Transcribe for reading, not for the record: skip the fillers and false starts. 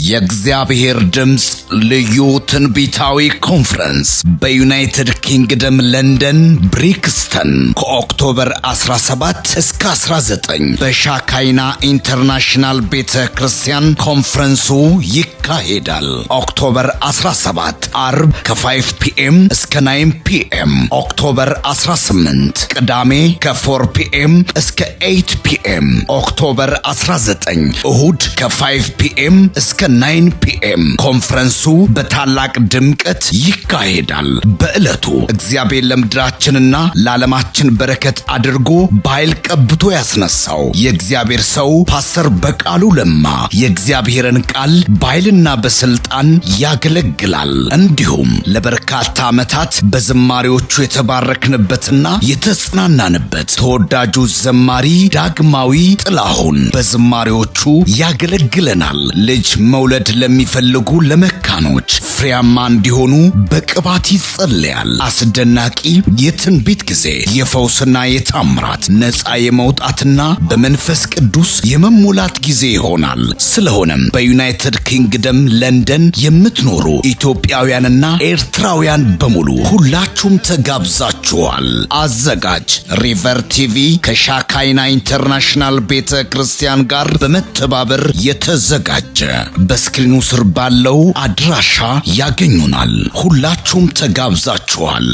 የእግዚአብሔር ድምጽ ልዩ ትንቢታዊ ኮንፈረንስ በዩናይትድ ኪንግደም ለንደን ብሪክስተን ከኦክቶበር 17 እስከ 19 በሻካይና ኢንተርናሽናል ቤተክርስቲያን ኮንፈረንሱ ይካሄዳል። ኦክቶበር 17 አርብ ከ5 ፒኤም እስከ 9 ፒኤም፣ ኦክቶበር 18 ቅዳሜ ከ4 ፒኤም እስከ 8 ፒኤም፣ ኦክቶበር 19 እሁድ ከ5 ፒኤም እስከ 9 ፒኤም ኮንፈረንሱ በታላቅ ድምቀት ይካሄዳል። በዕለቱ እግዚአብሔር ለምድራችንና ለዓለማችን በረከት አድርጎ በኃይል ቀብቶ ያስነሳው የእግዚአብሔር ሰው ፓስተር በቃሉ ለማ የእግዚአብሔርን ቃል በኃይልና በስልጣን ያገለግላል። እንዲሁም ለበርካታ ዓመታት በዝማሬዎቹ የተባረክንበትና የተጽናናንበት ተወዳጁ ዘማሪ ዳግማዊ ጥላሁን በዝማሬዎቹ ያገለግለናል። ልጅ መውለድ ለሚፈልጉ ለመካኖች ፍሬያማ እንዲሆኑ በቅባት ይጸለያል። አስደናቂ የትንቢት ጊዜ፣ የፈውስና የታምራት ነፃ የመውጣትና በመንፈስ ቅዱስ የመሙላት ጊዜ ይሆናል። ስለሆነም በዩናይትድ ኪንግደም ለንደን የምትኖሩ ኢትዮጵያውያንና ኤርትራውያን በሙሉ ሁላችሁም ተጋብዛችኋል። አዘጋጅ ሪቨር ቲቪ ከሻካይና ኢንተርናሽናል ቤተክርስቲያን ጋር በመተባበር የተዘጋጀ። በስክሪኑ ስር ባለው አድራሻ ያገኙናል። ሁላችሁም ተጋብዛችኋል።